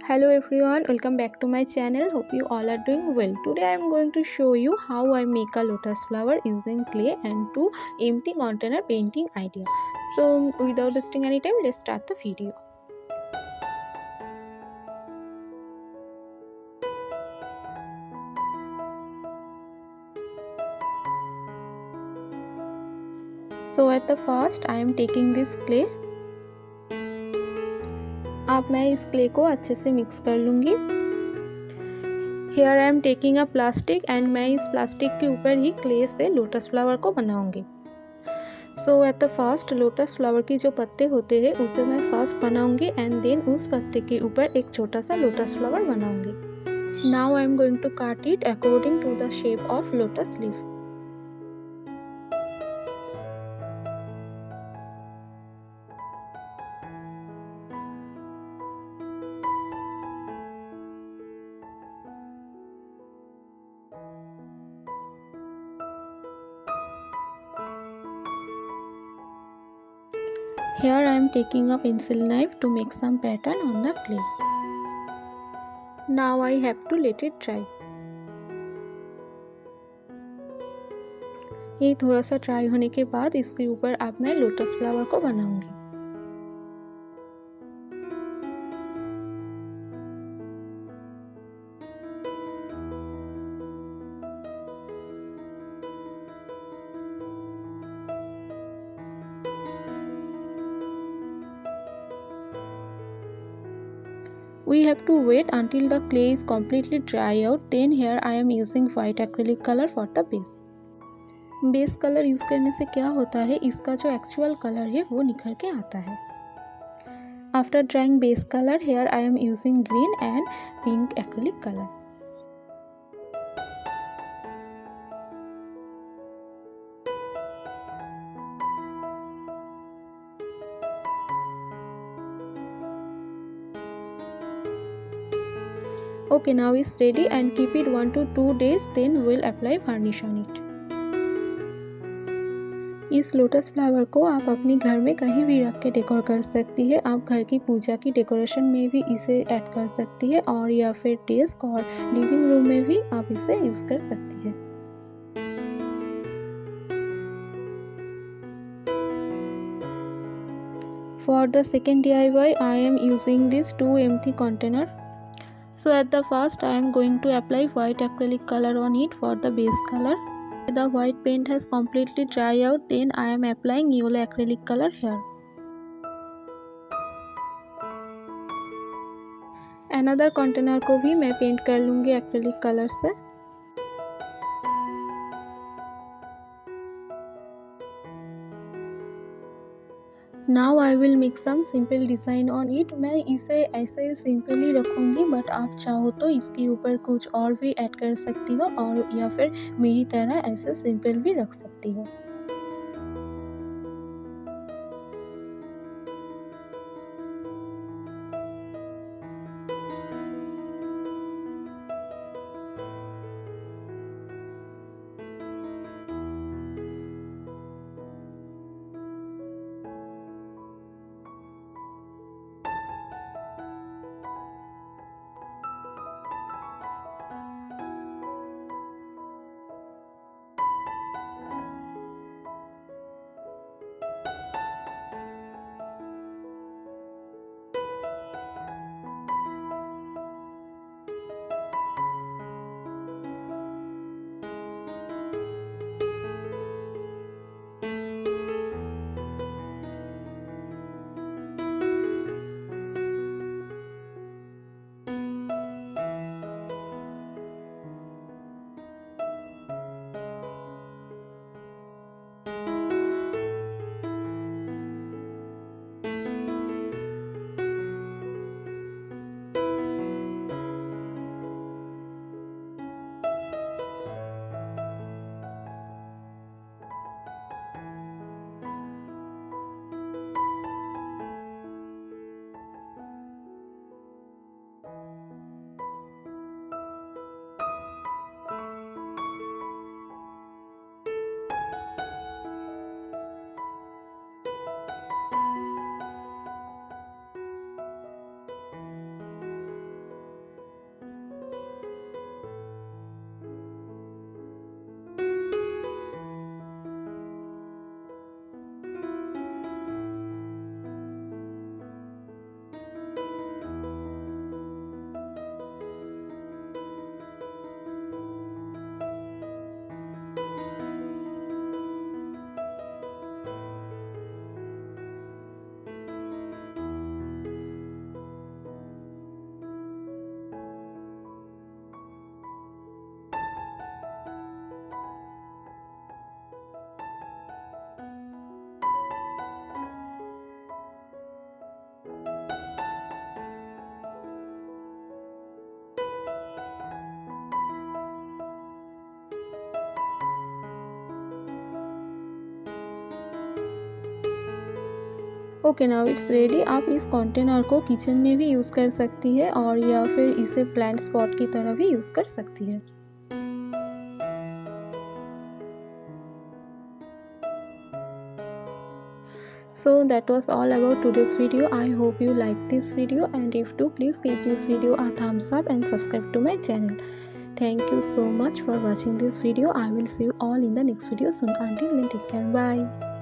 Hello everyone, welcome back to my channel. Hope you all are doing well. Today I am going to show you how I make a lotus flower using clay and two empty container painting idea. So without wasting any time, let's start the video. So at the first I am taking this clay. अब मैं इस clay को अच्छे से mix कर लूँगी. Here I am taking a plastic and मैं इस प्लास्टिक के ऊपर ही क्ले से लोटस फ्लावर को बनाऊंगी. So at the first lotus flower की जो पत्ते होते हैं उसे मैं फर्स्ट बनाऊंगी एंड देन उस पत्ते के ऊपर एक छोटा सा लोटस फ्लावर बनाऊंगी. Now I am going to cut it according to the shape of lotus leaf. Here I am taking a pencil knife to make some pattern on the clay. Now I have to let it dry. ये थोड़ा सा dry होने के बाद इसके ऊपर अब मैं लोटस फ्लावर को बनाऊंगी. We have to wait until the clay is completely dry out. Then here I am using white acrylic color for the base. Base colour use करने से क्या होता है, इसका जो एक्चुअल कलर है वो निखर के आता है. After drawing base colour here I am using green and pink acrylic colour. Okay, now it's ready and keep it 1 to 2 days. Then we'll apply varnish on it. इस लोटस फ्लावर को आप अपने घर में कहीं भी रख के डेकोर कर सकती है. आप घर की पूजा की डेकोरेशन में भी इसे ऐड कर सकती है और या फिर डेस्क और लिविंग रूम में भी आप इसे यूज़ कर सकती है. For the second DIY, I am using this 2 empty container. So at the first I am going to apply white acrylic color on it for the base color. The white paint has completely dried out, then I am applying yellow acrylic color here. Another container को भी मैं paint कर लूँगी acrylic colour से. Now I will make some simple design on it. मैं इसे ऐसे simply रखूँगी बट आप चाहो तो इसके ऊपर कुछ और भी ऐड कर सकती हो और या फिर मेरी तरह ऐसे सिंपल भी रख सकती हो. Okay now it's ready. आप इस कंटेनर को किचन में भी यूज़ कर सकती है और या फिर इसे प्लांट स्पॉट की तरह भी यूज़ कर सकती है। So that was all about today's video. I hope you liked this video, and if do, please give this video a thumbs up and subscribe to my channel. Thank you so much for watching this video. I will see you all in the next video soon. Until then, take care. Bye.